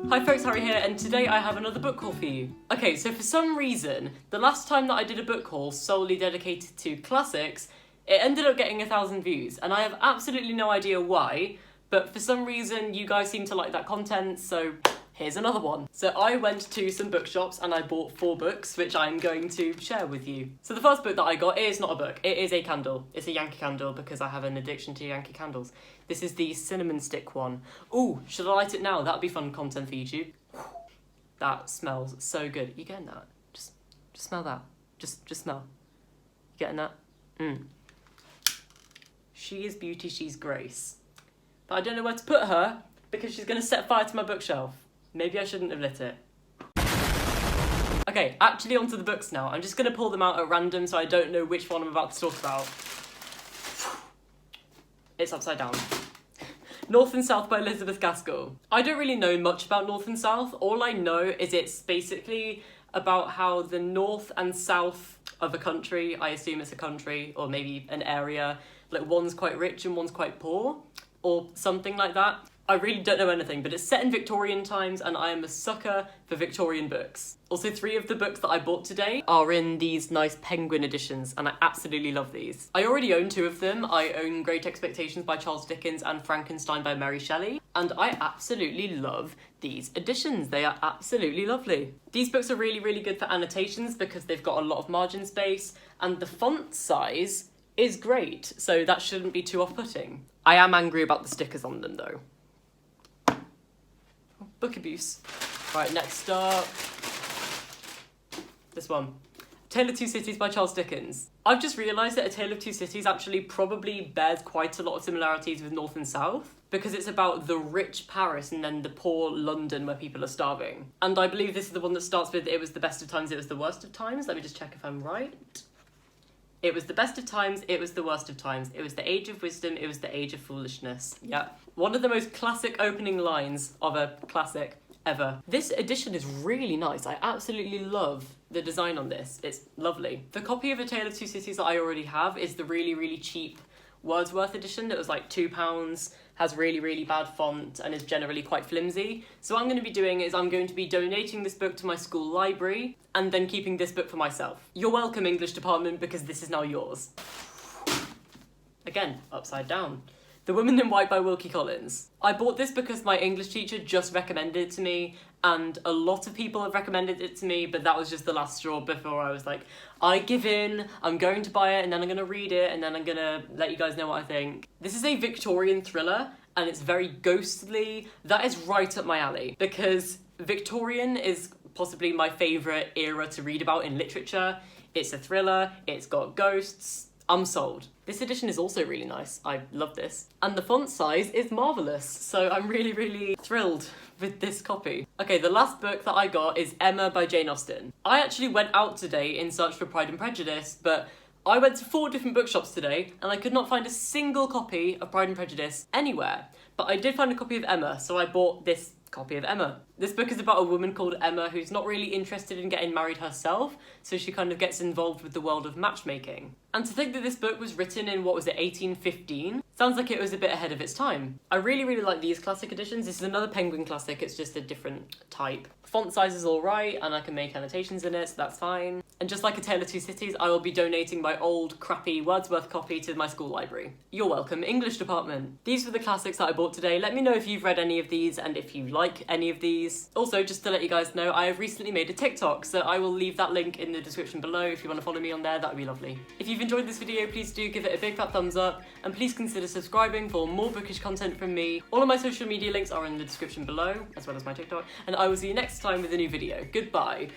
Hi folks, Harry here, and today I have another book haul for you. Okay, so for some reason, the last time that I did a book haul solely dedicated to classics, it ended up getting 1,000 views, and I have absolutely no idea why, but for some reason you guys seem to like that content, so here's another one. So I went to some bookshops and I bought 4 books, which I'm going to share with you. So the first book that I got is not a book, it is a candle. It's a Yankee candle because I have an addiction to Yankee candles. This is the cinnamon stick one. Ooh, should I light it now? That'd be fun content for YouTube. That smells so good. You getting that? Just smell that. Just smell. You getting that? She is beauty, she's grace. But I don't know where to put her because she's gonna set fire to my bookshelf. Maybe I shouldn't have lit it. Okay, actually onto the books now. I'm just gonna pull them out at random so I don't know which one I'm about to talk about. It's upside down. North and South by Elizabeth Gaskell. I don't really know much about North and South. All I know is it's basically about how the North and South of a country, I assume it's a country or maybe an area, like one's quite rich and one's quite poor or something like that. I really don't know anything, but it's set in Victorian times and I am a sucker for Victorian books. Also, 3 of the books that I bought today are in these nice penguin editions and I absolutely love these. I already own 2 of them. I own Great Expectations by Charles Dickens and Frankenstein by Mary Shelley, and I absolutely love these editions. They are absolutely lovely. These books are really, really good for annotations because they've got a lot of margin space and the font size is great, so that shouldn't be too off-putting. I am angry about the stickers on them though. Book abuse. Right, next up, this one. A Tale of Two Cities by Charles Dickens. I've just realised that A Tale of Two Cities actually probably bears quite a lot of similarities with North and South because it's about the rich Paris and then the poor London where people are starving. And I believe this is the one that starts with it was the best of times, it was the worst of times. Let me just check if I'm right. It was the best of times, it was the worst of times. It was the age of wisdom, it was the age of foolishness. Yeah. One of the most classic opening lines of a classic ever. This edition is really nice. I absolutely love the design on this. It's lovely. The copy of A Tale of Two Cities that I already have is the really, really cheap Wordsworth edition that was like £2, has really, really bad font and is generally quite flimsy. So what I'm going to be doing is I'm going to be donating this book to my school library and then keeping this book for myself. You're welcome, English department, because this is now yours. Again, upside down. The Woman in White by Wilkie Collins. I bought this because my English teacher just recommended it to me and a lot of people have recommended it to me, but that was just the last straw before I was like, I give in, I'm going to buy it and then I'm going to read it and then I'm going to let you guys know what I think. This is a Victorian thriller and it's very ghostly. That is right up my alley because Victorian is possibly my favourite era to read about in literature. It's a thriller, it's got ghosts. I'm sold. This edition is also really nice. I love this. And the font size is marvellous, so I'm really, really thrilled with this copy. Okay, the last book that I got is Emma by Jane Austen. I actually went out today in search for Pride and Prejudice, but I went to 4 different bookshops today and I could not find a single copy of Pride and Prejudice anywhere. But I did find a copy of Emma, so I bought this copy of Emma. This book is about a woman called Emma who's not really interested in getting married herself, so she kind of gets involved with the world of matchmaking. And to think that this book was written in, 1815? Sounds like it was a bit ahead of its time. I really, really like these classic editions. This is another Penguin classic, it's just a different type. Font size is alright, and I can make annotations in it, so that's fine. And just like A Tale of Two Cities, I will be donating my old, crappy Wordsworth copy to my school library. You're welcome, English department. These were the classics that I bought today. Let me know if you've read any of these and if you like any of these. Also, just to let you guys know, I have recently made a TikTok, so I will leave that link in the description below. If you want to follow me on there, that would be lovely. If you've enjoyed this video, please do give it a big fat thumbs up, and please consider subscribing for more bookish content from me. All of my social media links are in the description below, as well as my TikTok, and I will see you next time with a new video. Goodbye.